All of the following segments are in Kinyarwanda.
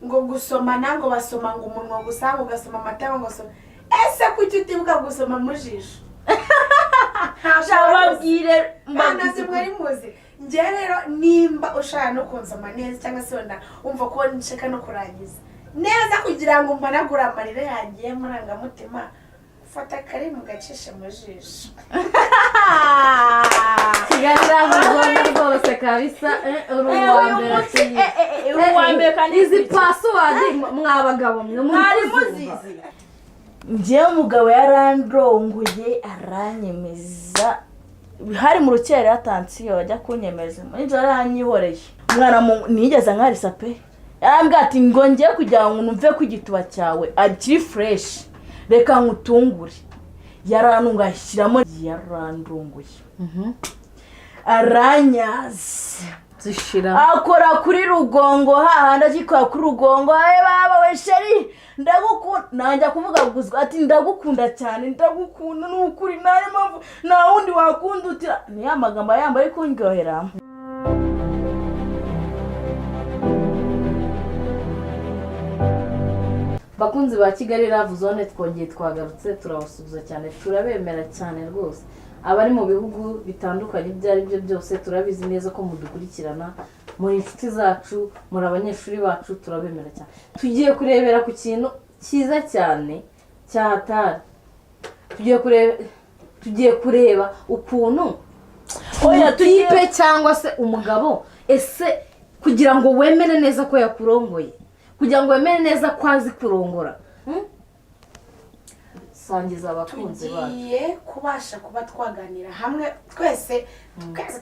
ngo gusoma nango basoma ngo umunwa gusa ugasoma amata ngo soma ese kuki utibuka gusoma mujisho Shababwire mbana zimwe muzi nje rero nimba ushaka no kunsoma neza cyangwa se wenda umva ko nshaka no kurangiza neza kugira ngo mpanagura amarira yangiye muranga mutima fata kare mu gacishe mujisho kigarira ngo rwose kabisa uruwambere kandi izi password mwabagabo mwari muzizi nje umugabo yarandronguye aranyemeza hari mu rukere atansiyo ajya kunyemeza nje aranyihoreye umwana nigeze nkarisa pe yarambwa ati ngo ngiye kugira ngo numve ku gituba cyawe akiri fresh reka nkutungure yaranunga ashyiramo yarandronguye aranyaze zishira akora kuri rugongo hahanda akikora kuri rugongo baba we sheri ndagukunda nanjye kuvuga guzwa ati ndagukunda cyane ndagukunda n'ukuri nayo mpamvu na wundi wakundutira ni ya magambo yambaye kungohera. bakunzi ba Kigali Love Zone twongeye twagarutse turabasubiza cyane turabemera cyane rwose abari mu bihugu bitandukanye byari byo byose turabizi neza ko mudukurikirana muri inshuti zacu muri abanyeshuri bacu turabemera cyane tugiye kurebera ku kintu cyiza cyane cyahatari tugiye kureba ukuntu oya tuyipe cyangwa se umugabo ese kugira ngo wemere neza ko yakurongoye kugira ngo wemere neza ko azi kurongora sangiza abakunzi bacu tugiye kubasha kuba twaganira hamwe twese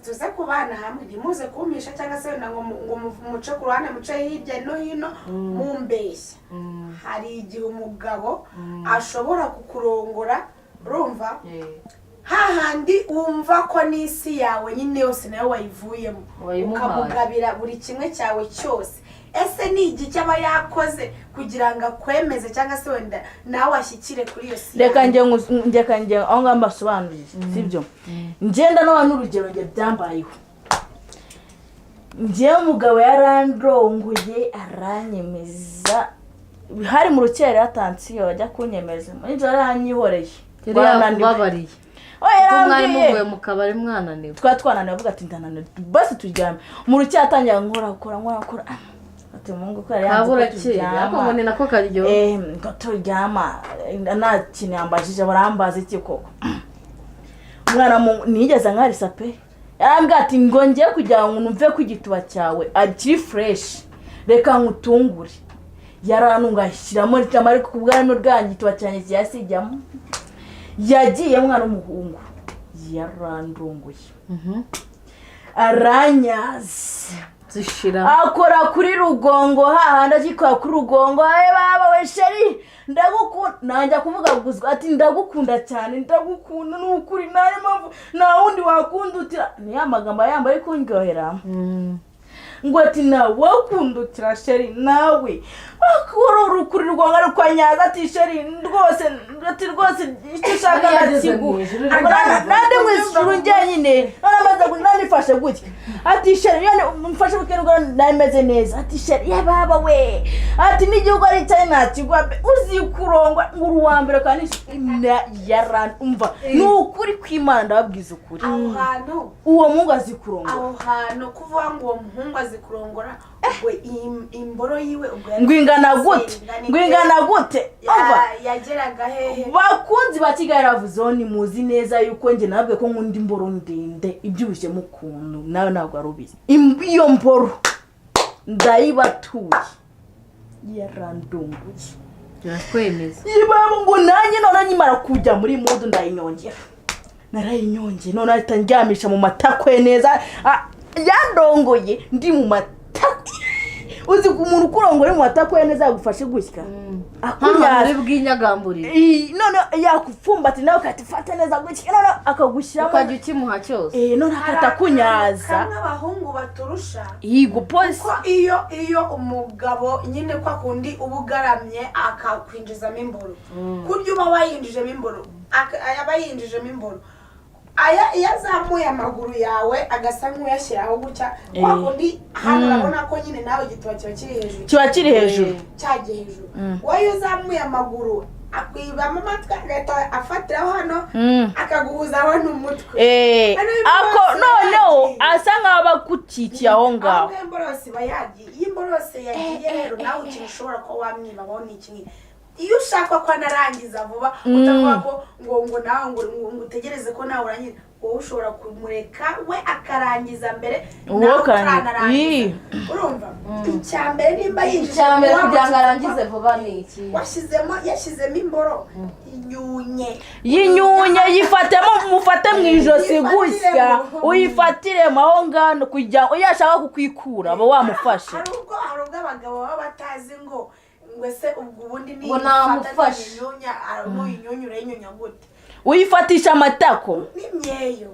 tuze kubana hamwe ntimuze kumisha cyangwa se ngo muce ku ruhande muce hirya no hino mumbeshya hari igihe umugabo ashobora kukurongora urumva hahandi wumva ko n'isi yawe nyine yose nayo wayivuyemo ukamugabira buri kimwe cyawe cyose ese ni igiki aba yakoze kugira ngo akwemeze cyangwa se wenda nawe ashyikire kuri iyo si reka njye aho ngaho mbasobanurire sibyo ngenda n'abantu urugero njye byambayeho njyewe umugabo yarandronguye aranyemeza hari mu rukere atansiyo ajya kunyemeza nje aranyihoreye yarambabariye mwari muvuye mu kabari mwananiwe twananiwe avuga ati ndananiwe basi turyame mu rukere atangira nkora ati mungu ko yari kabura cyako ni nako karyo turyama nta kintu yambajije barambaza iki koko umwana nigeze nkarisa pe yarambwa ati ngo ngiye kugira ngo numve ku gituba cyawe akiri fresh reka nkutungure yaranunga ashyiramo amari kubwaramo rwangituba cyane cyasijyamo yagiye mwana w'umuhungu yarandunguye aranyaze zishira akora kuri rugongo hahanda akikora kuri rugongo baba we sheri ndagukunda nanjye kuvuga guzwa ati ndagukunda cyane ndagukunda n'ukuri nayo mpamvu na wundi wakundutira ni ya magambo yambaye kungohera ngo ati nawe wakundutira sheri nawe akora urukuri rwonga rukwanyaza ati sheri rwose icyo ushaka nakigu nande mwisuru njyenyine naramaze nanifashe gutya ati sheri yane mfashe bukengo nameze neza ati sheri ya baba we ati n'igihugu ari cyane nakigwa uzi kurongwa nguru wambere kandi umva n'ukuri kw'Imana ndababwiza ukuri aho hantu uwo mungu azikurongwa aho hantu kuvuga ngo uwo muhungu azikurongora we imboro yiwe ngwingana gute yageraga hehe bakunzi ba Kigali Love Zone muzi neza yuko nge nabwe ko nkunda imboro ndende ibyushye mu kuntu nawe ntabwo arubizi iyo mboro ndayibatuye yarandunguye yakwemeza ibaba ngo nanjye none nyimara kujya muri modu ndayinyongera narayinyongeye none ahita njyamisha mu matakwe neza yandongoye ndi mu matakwe uzi umuntu kurongora mu matakwe neza yagufashe gushyika akunyari bw'inyagamburire none yakupfumbati nawe katifata neza gushyika none akagushyiramo ukajya ukimuha cyose none akatakunyaza nk'abahungu baturusha yigo polisi ko iyo umugabo nyine kwa kundi ubugaramye akakwinjizamo imboro kurya uba wayinjijemo imboro aba yinjijemo imboro aya iyo azamuye amaguru yawe agasa nk'uyashyiraho gutya kwa kundi hano urabona ko nyine nawe igituba kiba kiri hejuru cyagiye hejuru wowe uzamuye amaguru akwibamo amatwi agahita afatiraho hano akaguhuzaho n'umutwe ako noneho asa nk'aho abagukikiye aho ngaho aho imborose iba yagiye iyo imborose yagiye rero nawe ikintu ushobora kuba wamwibaho ni iki iyo ushaka ko anarangiza vuba utavuga ko ngo nawe ngo utegereze ko nawe urangiza wowe ushobora kumureka we akarangiza mbere nawe ukanarangiza urumva icyambere nimba icyambere kugira ngo arangize vuba ni iki yashyizemo imboro yinyunye yifatemo mufate mu ijosi gutya uyifatiremo aho ngaho kugira ngo yashaka kukwikura aba wamufashe hari ubwo abagabo baba batazi ngo se ubwo ubundi ni namufashe inyunya urayinyunya gute uyifatisha amatako n'imyeyo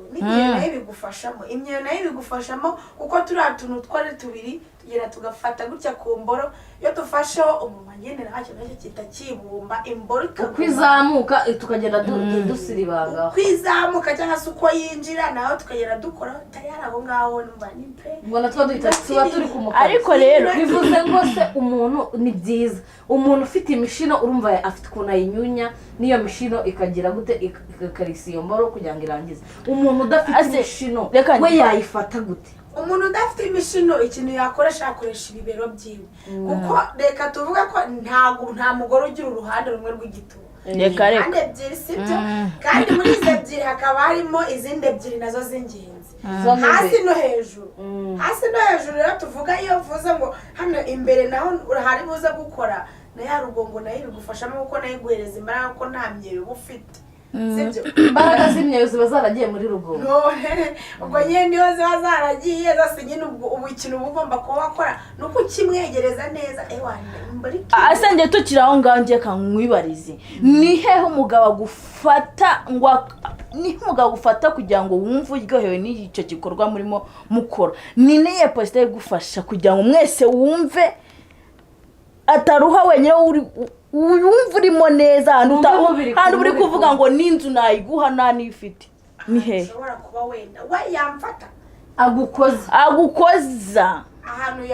nayo ibigufashamo kuko turiya tuntu twari tubiri tugera tugafata gutya ku mboro iyo dufasheho umunwa nyine ntacyo kita kibumba imboro uko izamuka tukagenda dusiribanga uko izamuka cyangwa se uko yinjira nawe tukagenda dukora tayari aho ngaho numva ni pe ngo natwo duhita tuba turi kumukora ariko rero bivuze ngo se umuntu ni byiza umuntu ufite imishino urumva afite ukuntu ayinyunya n'iyo mishino ikagira gute ikarisa iyo mboro kugira ngo irangize umuntu udafite imishino we yayifata gute umuntu udafite imishino ikintu yakoresha ibibero byiwe kuko reka tuvuga ko nta mugore ugira uruhande rumwe rw'igituba kandi ebyiri sibyo kandi muri izo ebyiri hakaba harimo izindi ebyiri nazo z'ingenzi hasi no hejuru rero tuvuga iyo uvuze ngo hano imbere naho hari buze gukora na ya rugongo nayo bigufashamo kuko nayo iguhereza imbaraga ko nta myeyo uba ufite imbaraga z'imyeyo ziba zaragiye muri rugongo ubwo nyine niyo ziba zaragiye zose nyine ubu ikintu uba ugomba kuba wakora ni uko ukimwegereza neza asenge tukiri aho ngaho ngiye kamwibarize ni hehe umugabo agufata kugira ngo wumve uryohewe n'icyo gikorwa murimo mukora ni niye posita igufasha kugira ngo mwese wumve ataruha wenyine wumva urimo neza hano uri kuvuga ngo n'inzu nayiguha nta n'ifite ni hehe ushobora kuba wenda we yamfata agukoza ahantu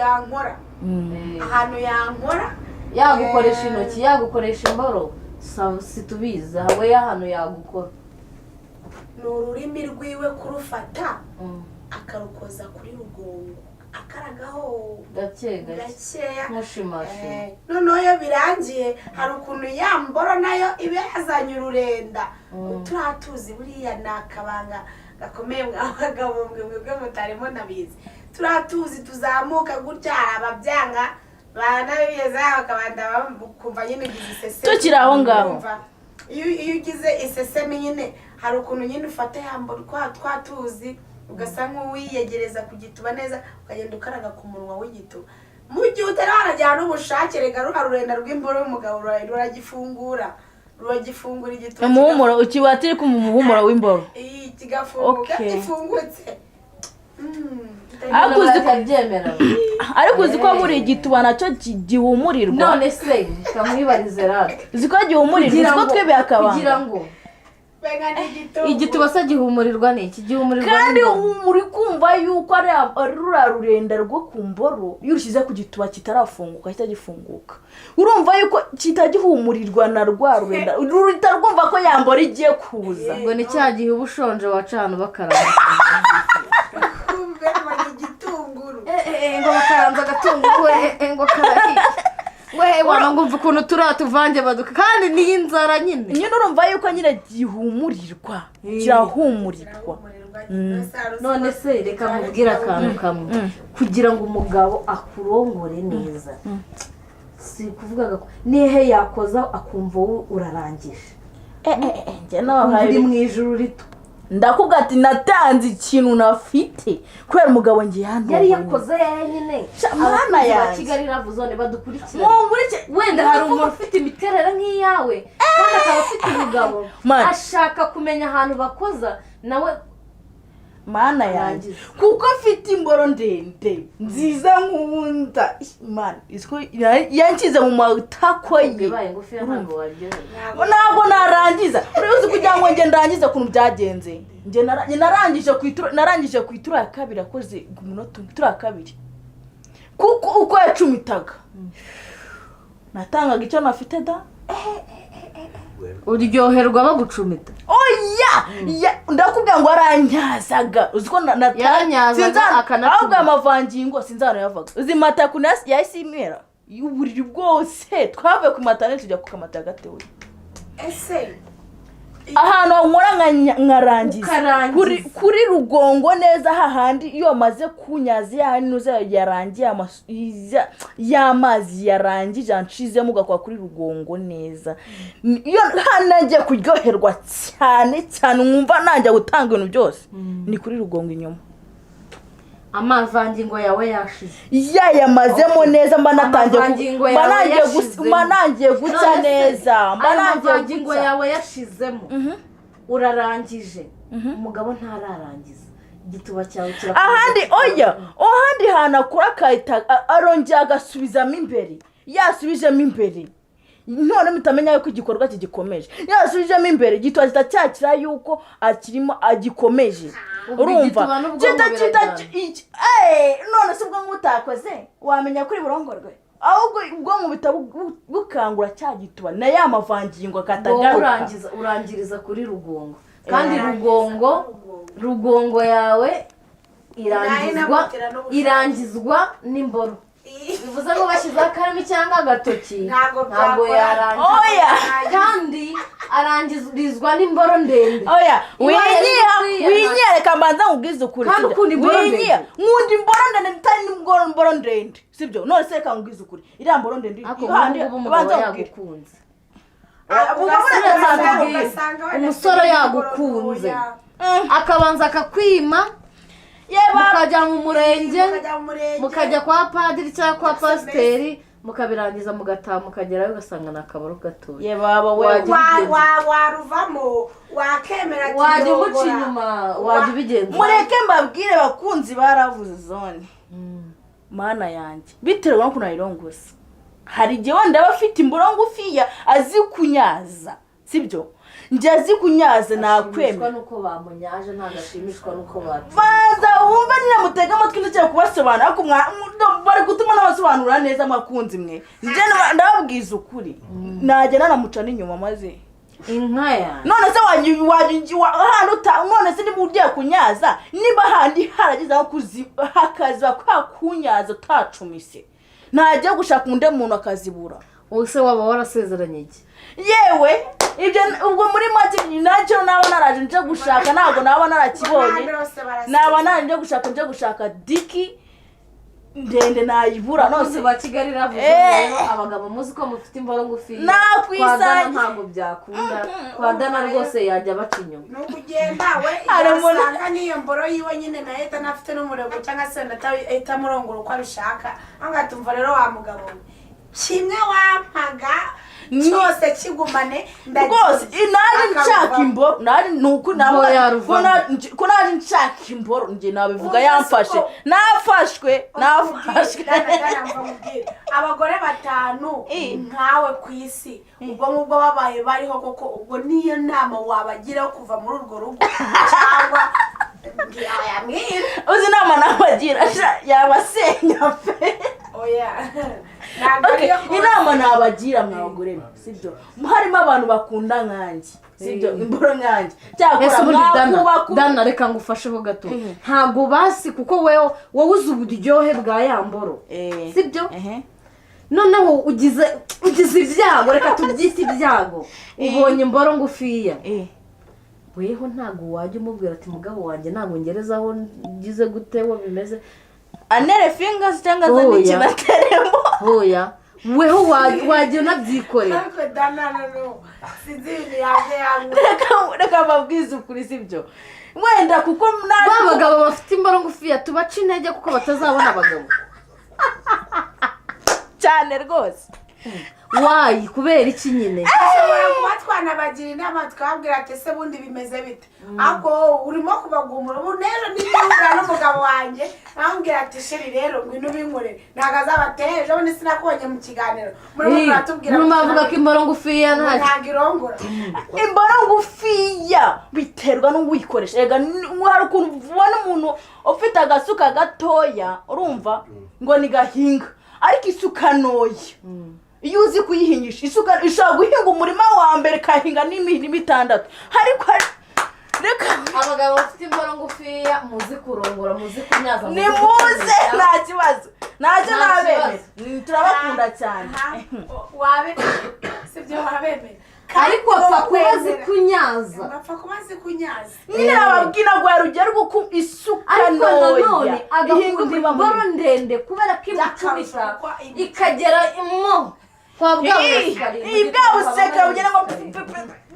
yankora yagukoresha intoki yagukoresha imboro situbiza we ahantu yagukora ni ururimi rwiwe kurufata akarukoza kuri rugongo akaragaho gakeya nkushimashe noneho iyo birangiye hari ukuntu ya mboro nayo iba yazanye ururenda turatuzi buriya ni akabanga gakomeye mwabagabo mwebwe mutarimo nabizi turatuzi tuzamuka gutya hari ababyanga banabigeze bakabanda kumva nyine ugize iseseme tukiri aho ngaho iyo ugize iseseme nyine hari ukuntu nyine ufata ya mboro twatuzi ugasa nk'uwiyegereza ku gituba neza ukagenda ukaraga ku munwa w'igituba mu gihe utari warajyana n'ubushake rega rurenda rw'imboro y'umugabo ruragifungura igituba umuhumuro ukibatiri ku muhumuro w'imboro kigafunguka gifungutse ariko uzi ko buri igituba nacyo gihumurirwa none se kamwibarize rate uzi ko gihumurirwa uzi ko twebwe akabanga kugira ngo igituba se gihumurirwa n'iki gihumurirwa kandi uri kumva yuko ari rurenda rwo ku mboro iyo urushyize ku gituba kitarafunguka kitagifunguka urumva yuko kitagihumurirwa na rwa rurenda ruhita rwumva ko yambora igiye kuza ngo ni cya gihe uba ushonje wacana bakaranga ngo bakaranza agatunguru ngo karahiye wana ngumva ukuntu turatuvange baduka kandi ni inzara nyine urumva yuko nyine gihumurirwa kirahumurirwa none se reka mubwire akantu kamwe kugira ngo umugabo akurongore neza si kuvuga ko nihe yakoza akumva wowe urarangije uri mu ijuru rito ndakubwira ati natanze ikintu nafite kubera umugabo ngiye hano yari yakoze yenyine mwana ya Kigali Love Zone badukurikira wenda hari umuntu ufite imiterere nk'iyawe kandi akaba afite umugabo ashaka kumenya ahantu bakoza nawe mana yanjye kuko mfite imboro ndende nziza nk'ubunda imana isiko yankize mu matako ye ntabwo narangiza uribuze kugira ngo nge ndangize kuntu byagenze nge narangije ku itura ya kabiri akoze ku munota itura ya kabiri kuko uko yacumitaga natangaga icyo nafite da uryoherwa bagucumita oya ndakubwira ngo aranyazaga uziko yaranyazaga ahubwo amavangingo sinzano yavaga uzi mata kuna yahise imera y'uburiri bwose twavuye ku matane tujya ku kamata gatoya ese ahantu nkora nkarangiza kuri rugongo neza hahandi iyo maze kunyaza yanuza yarangiye y'amazi yarangije anshizemo gakwa kuri rugongo neza iyo hanagiye kuryoherwa cyane nkumva najya gutanga ibintu byose ni kuri rugongo inyuma amavangingo yawe yashize yamazemo neza mba nangiye guca neza amavangingo yawe yashizemo urarangije umugabo ntararangiza igituba cyawe ahandi hantu akora akahita arongera agasubizamo imbere yasubijemo imbere none mutamenya yuko igikorwa kigikomeje yasubijemo imbere gituba kitacyakira yuko agikomeje urumva none se ubwo nk'utakoze wamenya kuri burongorwe ahubwo ubwonko bukangura cyagituba na ya mavangingo akatagaruka urangiriza kuri rugongo kandi rugongo yawe irangizwa n'imboro bivuze ngo bashyizeho akarimi cyangwa agatoki ntabwo yarangiza kandi arangirizwa n'imboro ndende winyereka mbanza nkubwize ukuri nkunda imboro ndende ntari n'imboro ndende sibyo none se reka nkubwize ukuri iriya mboro ndende umugabo yagukunze umusore yagukunze akabanza akakwima mukajya mu murenge mukajya kwa padiri cyangwa kwa pasiteri mukabirangiza mugataha mukagerayo ugasanga ni akabaro gatoya waruvamo wakemera wajya umuca inyuma wajya ubigenza mureke mbabwire bakunzi baravuze zone mana yanjye bitewe no kunayirongoza hari igihe wenda aba afite imboro ngufiya azi kunyaza sibyo njye azi kunyaza nakwemera nuko bamunyaje ntagashimishwa nuko baza wumva nyine mutega amatwi ndetse kubasobanura ariko bari gutuma n'abasobanura neza amakunzi mwe njye ndababwiza ukuri najya nanamuca n'inyuma maze inka ya none se none se niba ugiye kunyaza niba handi haragize hakaza kwa kunyaza utacumise ntajya gushaka undi muntu akazibura use waba warasezeranye iki yewe ibyo ubwo muri make nacyo naba naraje nje gushaka ntabwo naba narakibonye naba naraje nje gushaka diki ndende nayibura nose ba Kigali ravuze rero abagabo muzi ko mufite imboro ngufi nakwisanga ntabwo byakunda kwadana rwose yajya baca inyuma n'ukugenda we arasanga niyo mboro yiwe nyine na leta nafite n'umurego cyangwa se ndahita murongora uko abishaka angatumva rero wa mugabo kimwe wampaga cyose kigumane rwose naje nshaka imboro naje nuko ko naje nshaka imboro nge nabivuga yamfashe nafashwe abagore 5 nkawe ku isi ubwo ngubwo babaye bariho koko ubwo niyo nama wabagiraho kuva muri urwo rugo cyangwa uzi nama nabagira yabasenya pe oya inama nabagira mwabagore sibyo harimo abantu bakunda nkanjye sibyo imboro nkanjye cyakora dana reka ngufasheho gato ntabwo basi kuko wowe uzi uburyohe bwa yamboro sibyo noneho ugize ibyago reka tubyite ibyago ubonye imboro ngufiya weho ntabwo wajya umubwira ati mugabo wanjye ntabwo ngerezaho ngize gute wo bimeze anere fingers cyangwa se n'ikinateremo hoya weho wajya unabyikorera reka babwize ukuri sibyo wenda kuko abagabo bafite imboro ngufiya tubaca intege kuko batazabona abagabo cyane rwose wayi kubera iki nyine ashobora kuba twanabagira inama twabwira ati ese bundi bimeze bite ako urimo kubagumura ubu rero niba n'umugabo wanjye nambwira ati sheri rero ngwino ubinkorere ntabwo azabateye ejo bundi sinakubonye mu kiganiro murimo muratubwira muravuga ko imboro ngufiya ntabwo irongora imboro ngufiya biterwa n'uwuyikoresha rega hari ukuntu ubona umuntu ufite agasuka gatoya urumva ngo ni gahinga ariko isuka ntoya iyo uzi kuyihingisha isuka ishobora guhinga umurima wa mbere kahinga n'imirima 6 ariko reka abagabo bafite imboro ngufiya muzi kurongora muzi kunyaza ni muze nta kibazo ntacyo nabemera turabakunda cyane wabemera sibyo wabemera ariko apfa kuba zikunyaza apfa kuba zikunyaza nyine ababwira ngo yarugera uko isuka ariko nanone ihinga agakunda imboro ndende kubera ko imucumita ikagera mo kwa bwabuseka ibwabuseka ugera ngo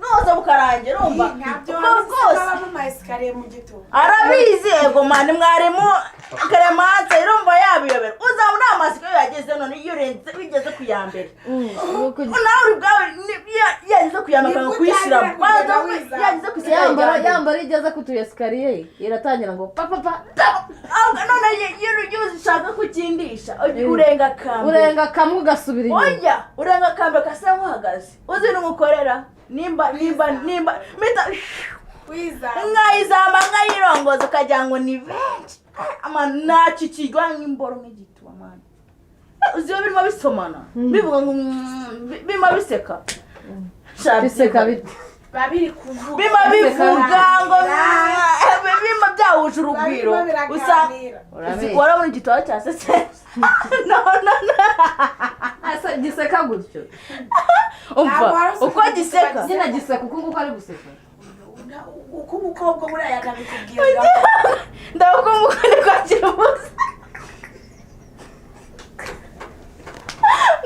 noza bukarangira urumva ntabyo baba mu maesikariye mu gituba arabizi ego mani mwarimu Clemence irumva yabiyobera uzabona amasiko yageze none iyo urenze bigeze ku ya mbere nawe uri bwawe yageze ku ya mbere kuyishyira yageze ku yambara igeze ku tuyesikariye iratangira ngo papa none iyo ushaka kukindisha urenga kamwe ugasubira inyuma oya urenga kambe kasa nk'uhagaze uzi n'umukorera nimba mita nkayizamba nkayirongoza ukagira ngo ni benshi nacikirwa nk'imboro nk'igituba mani uzi iyo birimo bisomana bivuga ngo birimo biseka biseka bite babiri kuvuga bima bivuga ngo bima byahuje urugwiro urabona igitoya cya sese no asa giseka gutyo umva uko giseka nyina giseka uko nguko ari guseka uko umukobwa buriya yakabikubwira ndavuga umukobwa ni kwakira ubusa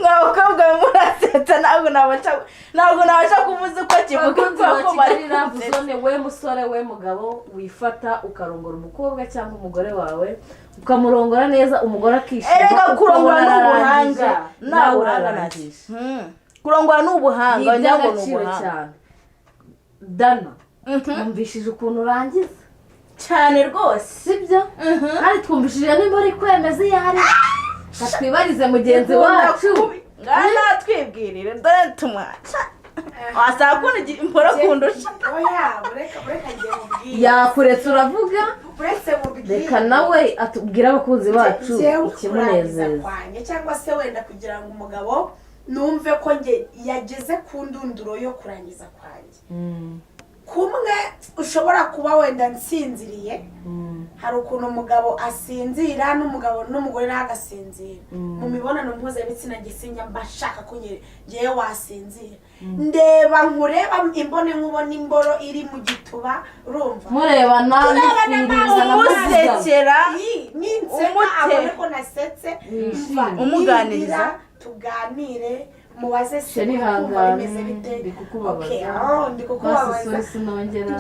mwabakobwa murasetsa ntabwo nabasha kuvuza uko kivuga ko bari ravuzone we musore we mugabo wifata ukarongora umukobwa cyangwa umugore wawe ukamurongora neza umugore akishima erega kurongora n'ubuhanga nawe urarangije kurongora n'ubuhanga nyango n'ubuhanga dana twumvishije ukuntu urangiza cyane rwose sibyo kandi twumvishije nimba uri kwemeza iyo ari katwibarize mugenzi wacu ngana twibwirire dore tumwaca wasaba ko impora kundusha oya bureka ngiye mubwira yakuretse uravuga uretse mubwira reka nawe atubwira abakunzi bacu ikimunezeza kwanjye cyangwa se wenda kugira ngo umugabo numve ko nge yageze ku ndunduro yo kurangiza kwanjye kumwe ushobora kuba wenda nsinziriye hari ukuntu umugabo asinzira n'umugore ntagasinzira mu mibonano mpuzabitsina gisinya mbashaka ko ngewe wasinzira ndeba nkureba imbone nkubona imboro iri mu gituba urumva murebana umusekera ninseka abone ko nasetse umuganiriza tuganire mubaze se kumva bimeze bite ndikukubabaza ndikukubabaza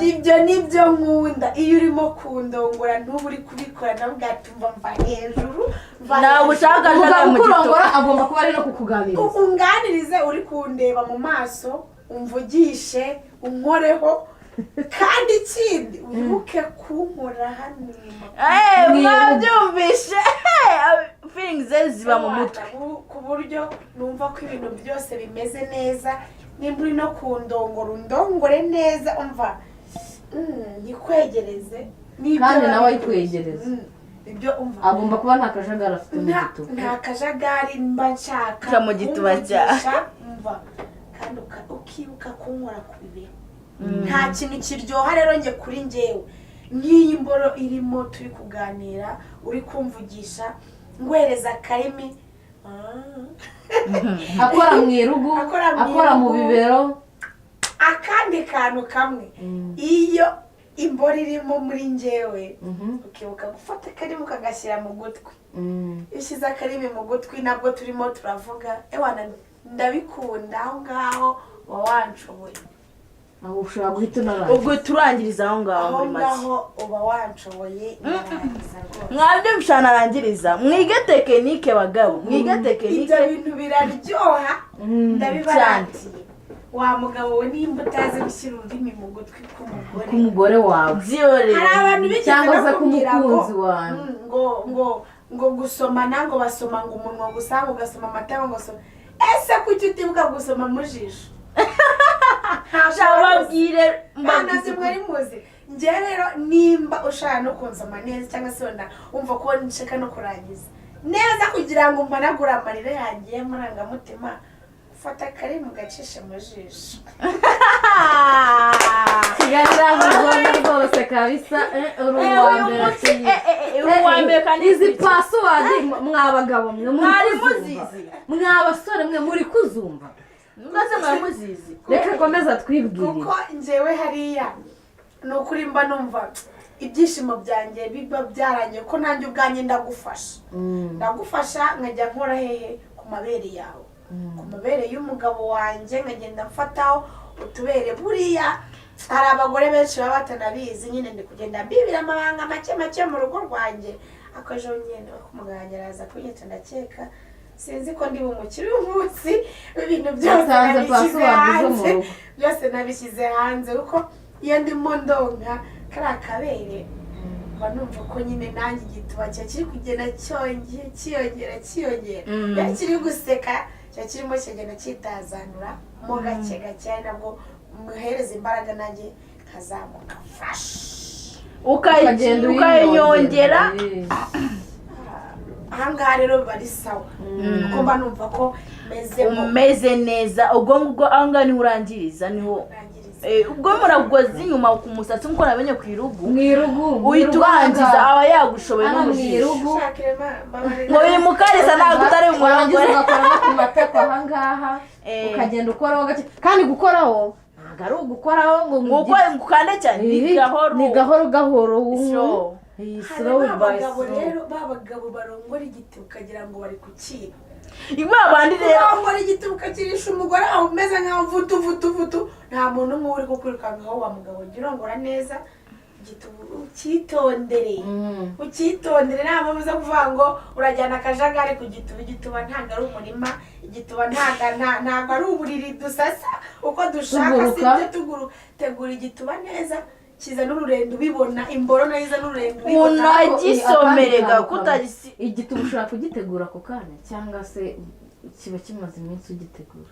ibyo nibyo nkunda iyo urimo kundongora ntuba uri kubikora nawe ugatumva mva hejuru ntabwo ushaka mu kurongora agomba kuba ari no kukuganiriza unganirize uri kundeba mu maso umvugishe unkoreho kandi ikindi wibuke kunkora hano mwabyumvishe feelings ziba mu mutwe ku buryo numva ko ibintu byose bimeze neza nimba uri no kundongora undongore neza umva nikwegereze kandi nawe ayikwegereza ibyo umva agomba kuba nta kajagari afite mu gituba nta kajagari mba nshaka mu gituba umva kandi ukibuka kunkora ku bibero nta kintu kiryoha rero njye kuri njyewe nk'iyi mboro irimo turi kuganira uri kumvugisha ngwereza akarimi akora mu irugu akora mu bibero akandi kantu kamwe iyo imboro irimo muri njyewe ukibuka gufata akarimi ukagashyira mu gutwi iyo ushyize akarimi mu gutwi nabwo turimo turavuga ewana ndabikunda aho ngaho uba wanshoboye aho ushobora guhita unarangiza ubwo turangiriza aho ngaho aho muri make ngaho uba wanshoboye narangiza rwose mwabyo bishanarangiriza mwige tekinike bagabo mwige tekinike ibyo bintu biraryoha ndabibarangiye wa mugabo we nimba utazi gushyira ururimi mu gutwi k'umugore wawe hari abantu bigeze cyangwa se bakubwira k'umukunzi wawe ngo gusomana ngo basoma ngo umunwa gusa ngo ugasoma amata ngo usoma ese kuki utibuka gusoma mu jisho babwire mbana zimwe muzi njye rero nimba ushaka no kunsoma neza cyangwa se wenda umva ko nshaka no kurangiza neza kugira ngo mpanagure amarira yanjye y'amarangamutima fata kare mu gacishe mu jisho kiganira vuba rwose kabisa uruwambere kandi izi password mwabagabo mwe muri muzizi mwabasore mwe muri kuzumva mwese mwamuzizi reka komeza twibwire kuko njyewe hariya nukuri mba numva ibyishimo byanjye biba byaranye ko nanjye ubwanjye ndagufasha nkajya nkora hehe ku mabere yawe ku mabere y'umugabo wanjye nkagenda mfataho utubere buriya hari abagore benshi baba batanabizi nyine ndi kugenda mbibira amabanga make mu rugo rwanjye akaje nyine kumuganya araza kunyita ndakeka sinzi ko ndi bumukiri umunsi ibintu byose nabishyize hanze kuko iyo ndimo ndonka kari akabere mba numva ko nyine nanjye igituba kiri kugenda cyiyongera iyo kiri guseka kiba kirimo kigenda kitazanura mo gake ari nabwo muhereza imbaraga nanjye nkazamuka ukayongera ahangaha rero biba ari sawa kuko mba numva ko umeze neza ubwo ngubwo ahangaha niho urangiriza niho ubwo muragoze inyuma ku musatsi nk'uko namenye ku irugu uhita urangiza aba yagushoboye no mu jisho ngo bimukariza ntabwo utari umurangire ugakora ku mateko ahangaha ukagenda ukoraho gake kandi gukoraho ntabwo ari ugukoraho ngo ukande cyane ni gahoro babagabo barongora igiti ukagira ngo bari kukiba abandi rero barongora igiti ukakirisha umugore aho umeze nkaho vutu nta muntu umwe uri kukwirukankaho wa mugabo ujya urongora neza ukitondere nta mpamvu zo kuvuga ngo urajyana akajagari ku gituba igituba ntabwo ari umurima igituba ntabwo ari uburiri dusasa uko dushaka si ibyo tegura igituba neza kiza n'ururendo ubibona imboro nayiza n'ururendo ubibona unagisomerega kutagisi igituba ushobora kugitegura ako kanya cyangwa se kiba kimaze iminsi ugitegura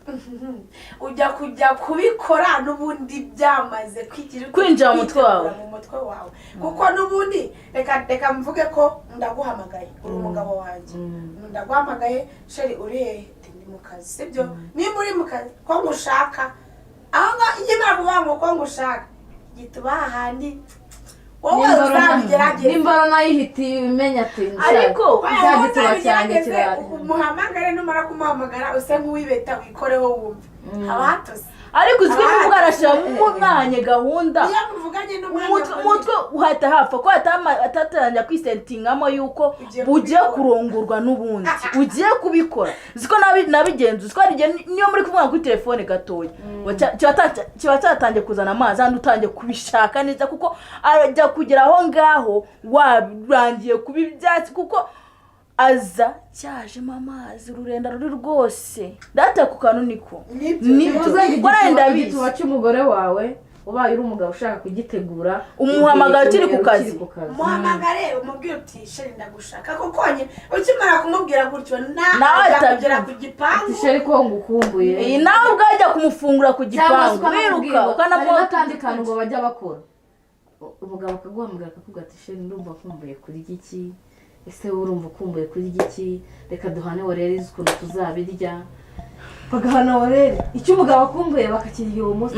kujya kubikora n'ubundi byamaze kwinjira mu mutwe wawe kuko n'ubundi reka mvuge ko ndaguhamagaye uri umugabo wanjye ndaguhamagaye sheri uri hehe ndi mu kazi sibyo niba uri mu kazi ko ngushaka aho ngaho nyine kuvuga ngo ko ngushaka gituba hahandi wowe uzabigerageza n'imboro nayo ihitiye imenya ati ariko izagituba cyanjye kirari umuhamagare numara kumuhamagara use nk'uwibeta wikoreho wumve haba hatose ariko uzwi kuvuga arashyiramo umwanya gahunda iyo muvuganye umutwe uhita hapfa ko atatangira kwisentingamo yuko ugiye kurongorwa n'ubundi ugiye kubikora uziko nabigenza uziko niyo muri kuvuga kuri telefone gatoya kiba cyatangiye kuzana amazi handi utangiye kubishaka neza kuko arajya kugera aho ngaho warangiye kuba ibyatsi kuko aza cyajemo amazi ururenda ruri rwose data ku kantu niko igituba cy'umugore wawe ubaye uri umugabo ushaka kugitegura umuhamagara ukiri ku kazi umuhamagare umubwira uti sheri ndagushaka kuko nyine ukimara kumubwira gutyo nawe atakugera ku gipangu sheri ko ngukumbuye nawe ubwajya kumufungura ku gipangu wiruka ukanamubwira n'akandi kantu ngo bajya bakora umugabo akaguhamagara akakubwira ati sheri ndumva kumbuye kuri iki ese urumva ukumbuye kuri iki reka duhane warere izi ukuntu tuzabirya bagahana warere icyo umugabo akumbuye bakakiriye uwo munsi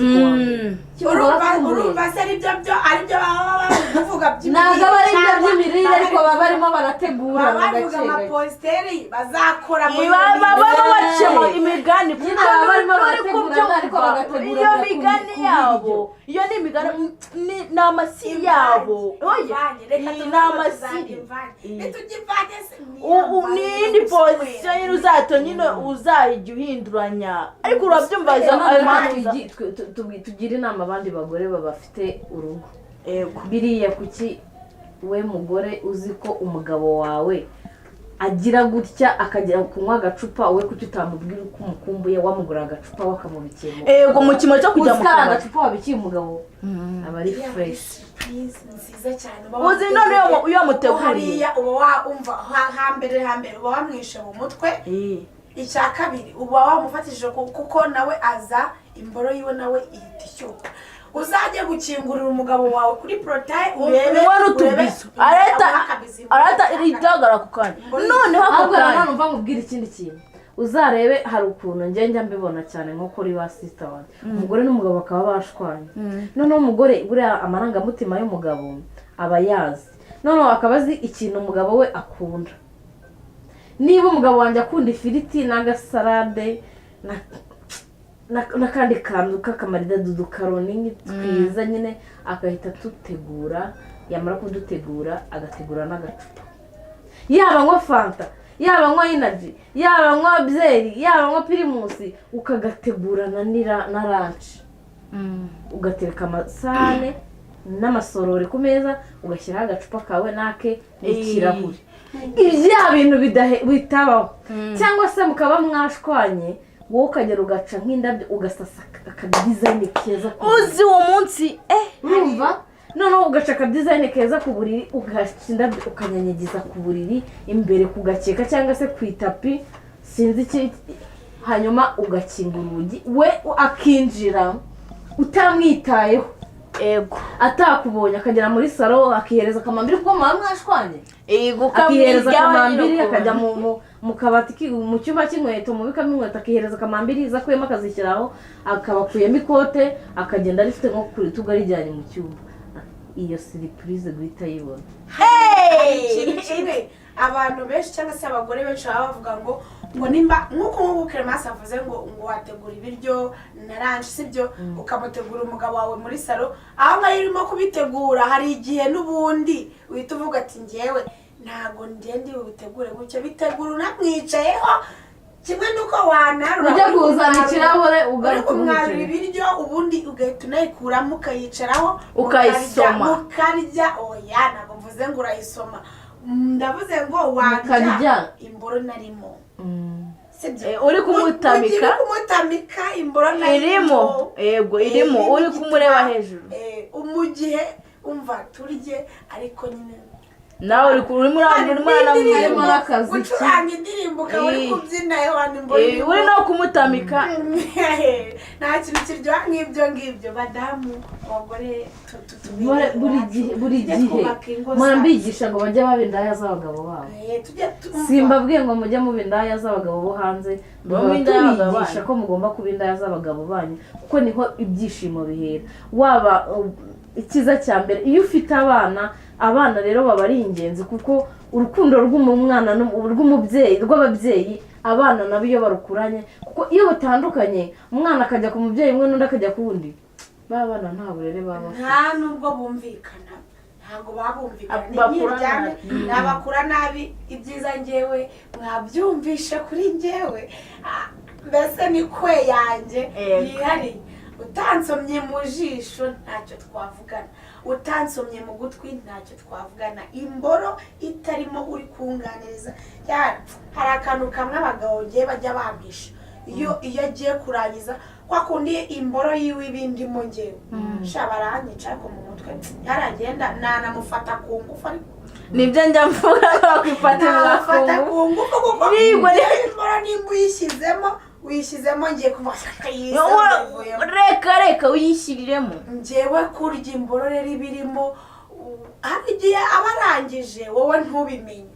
urumva se aribyo baba bavuga ntabwo aba ari ibyo by'imirire ariko baba barimo barategura bavuga amaposteri bazakora baba bacemo imigani baba barimo barategura ariko iyo migani yabo iyo ni imigani ni amasi yabo ni amasi n'indi pozisiyo nyine uzato nyine uzajya uhinduranya ariko urabyumva tugira inama abandi bagore bafite urugo biriya kuki we mugore uzi ko umugabo wawe agira gutya akajya kunywa agacupa we kuki utamubwira uko umukumbuye wamugura agacupa wakamubikiyemo mu kimo cyo kujya mu kabari agacupa wabikiye umugabo aba ari fresh nziza cyane uzi none iyo muteguriye hariya uba wumva hambere uba wamwishe mu mutwe icya kabiri uba wamufatishije kuko nawe aza imboro yiwe nawe ihita ishyuka uzajye gukingurira umugabo wawe kuri portail urebe utubizo arata ritagara ku kanya none hakokana numva ngubwira ikindi kintu uzarebe hari ukuntu njya mbibona cyane nko kuri ba sister wanjye umugore n'umugabo bakaba bashwanye none umugore buriya amarangamutima y'umugabo aba yazi none akaba azi ikintu umugabo we akunda niba umugabo wanjye akunda ifiriti n'agasalade n'akandi kantu k'akamarida dudukaroni twiza nyine agahita tutegura yamara kudutegura agategura n'agacupa yaba nko fanta yaba nko inaji yaba nko byeri yaba nko pirimusi ukagategurana na ranch ugatereka amasahane n'amasorori ku meza ugashyiraho agacupa kawe nake n'ikirahuri ibya bintu bitabaho cyangwa se mukaba mwashwanye wowe ukagera ugaca nk'indabyo ugasasa akadizayini keza uzi uwo munsi urumva noneho ugaca akadizayini keza ku buriri ugaca indabyo ukanyanyagiza ku buriri imbere ku gakeka cyangwa se ku itapi sinzi iki hanyuma ugakingura urugi we akinjira utamwitayeho atakubonye akagera muri salo akihereza akamambiri kuko muba mwashwanye akihereza akamambiri akajya mu kabati mu cyumba cy'inkweto mubikamo inkweto akihereza akamambiri iza akuyemo akazishyiraho akabakuyemo ikote akagenda arifite nko ku rutugu arijyanye mu cyumba iyo surprise guhita yibona ikintu kimwe abantu benshi cyangwa se abagore benshi baba bavuga ngo nimba nk'uko Clemence avuze ngo wategura ibiryo na ranch sibyo ukamutegura umugabo wawe muri salo aho ngaho urimo kubitegura hari igihe n'ubundi uhita uvuga ati ngewe ntago ndi bubitegure gutyo bitegura unamwicayeho kimwe nuko wanarura ujya kuzana ikirahure ugakumwarura ibiryo ubundi ugahita unayikuramo ukayicaraho ukayisoma ukarya oya ntabwo mvuze ngo urayisoma ndavuze ngo warya imboro narimo uri kumutamika imboro narimo irimo uri kumureba hejuru mu gihe umva turye ariko nyine nawe urimo uranamurimo akazi ucuranga indirimbo ukaba uri kubyina uri no kumutamika nta kintu kiryoha nk'ibyo badamu abagore buri gihe murabigisha ngo bajye baba indaya z'abagabo babo simbabwiye ngo mujye muba indaya z'abagabo bo hanze tubigisha ko mugomba kuba indaya z'abagabo banyu kuko niho ibyishimo bihera waba ikiza cya mbere iyo ufite abana rero baba ari ingenzi kuko urukundo rw'umwana rw'ababyeyi abana nabo iyo barukuranye kuko iyo batandukanye umwana akajya ku mubyeyi umwe n'undi akajya ku wundi ba bana nta burere baba nta nubwo bumvikana ntabwo babumvikana nabakura nabi ibyiza ngewe mwabyumvishe kuri ngewe mbese ni kwe yanjye yihariye utansomye mu jisho ntacyo twavugana utansomye mu gutwi ntacyo twavugana imboro itarimo uri kunganiriza hari akantu kamwe abagabo ngiye bajya bampisha iyo agiye kurangiza kwa kundi imboro yiwe ibindi mu ngewe baranyica ariko mu mutwe yaragenda nanamufata ku ngufu ariko nibyo njya mvuga bakwifatira ku ngufu kuko imboro nimba uyishyizemo ngiye kumufata reka uyishyiriremo ngewe kurya imboro rero ibirimo hari igihe aba arangije wowe ntubimenye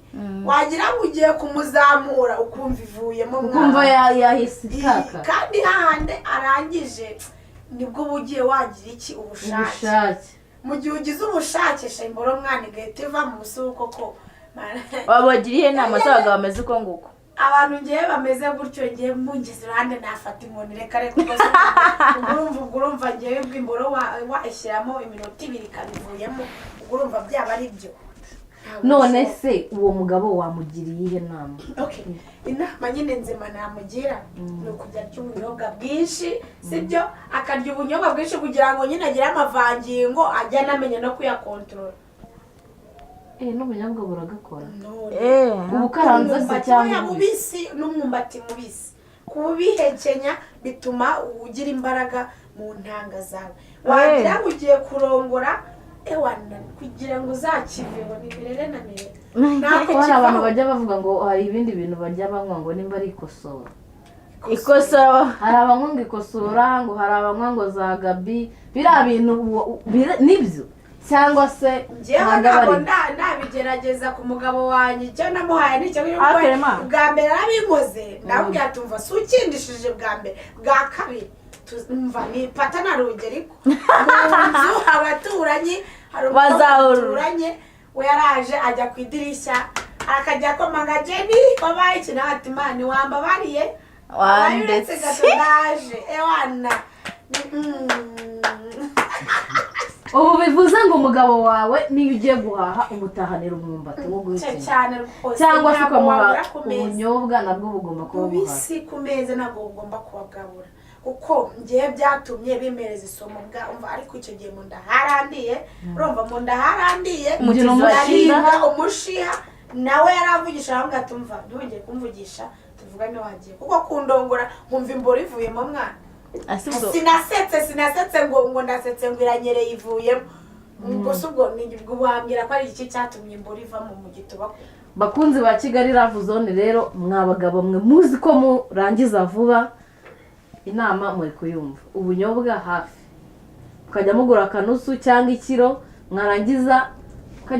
wagira ngo ugiye kumuzamura ukumva ivuyemo ukumva yahise itaka kandi hahandi arangije nibwo uba ugiye wagira iki ubushake mu gihe ugize ubushake imboro mwana igahita iva mu busuko koko wabagiriye inama z'abagabo bameze uko nguko abantu ngiye bameze gutyo ngiye mungeze iruhande nafata inkoni reka urumva ngiye bw'imboro washyiramo iminota 2 ikabivuyemo urumva byaba ari byo. none se uwo mugabo wamugiriye ihe nama? Okay, inama nyine nzima namugira ni ukujya arya ubunyobwa bwinshi sibyo, akarya ubunyobwa bwinshi kugira ngo nyine agire amavangingo ajya anamenya no kuyakontorora. N'ubunyobwa buragakora. Ubukaranze se cyangwa mubisi n'umwumbati mubisi kubihekenya bituma ugira imbaraga mu ntanga zawe. Wagira ugiye kurongora ewana kugira ngo uzakiveho ni mirere na mirere. Nako hari abantu bajya bavuga ngo hari ibindi bintu bajya banywa ngo nimba ari ikosora. Hari abanywa ngo ikosora, ngo hari abanywa ngo za gabi, biriya bintu nibyo cyangwa se ntabwo nabigerageza ku mugabo wanjye icyo namuhaye nicyo bwa mbere arabikoze nawe byatumva si ukindishije bwa mbere bwa kabiri tumva ni pata na rugeriko mu nzu abaturanyi hari umuturanye we yaraje ajya ku idirishya akajya komanga Jenny wabaye iki nati mani wambabariye wandetse gatodaje ewana ubu bivuze ngo umugabo wawe niyo ugiye guhaha umutahanira umwumbati wo guhekenya cyane rwose cyangwa se ukamuha ubunyobwa nabwo bugomba kuba buhari bubisi ku meza nabwo ugomba kubagabura kuko ngiye byatumye bimereza isomo bwa ariko icyo gihe mu nda harandiye urumva mu nda harandiye umugisha umushiha nawe yaravugisha aho ngatumva ntugeye kumvugisha tuvugane wagiye kuko kundongora nkumva imboro ivuyemo mwana sinasetse ngo ndasetse ngo iranyereye ivuyemo gusa ubwo nibwo wambwira ko ari iki cyatumye imboro ivamo mu gituba. Bakunzi ba Kigali Love Zone rero mwabagabo mwe muzi ko murangiza vuba inama muri kuyumva ubunyobwa hafi ukajya mugura akanusu cyangwa ikiro mwarangiza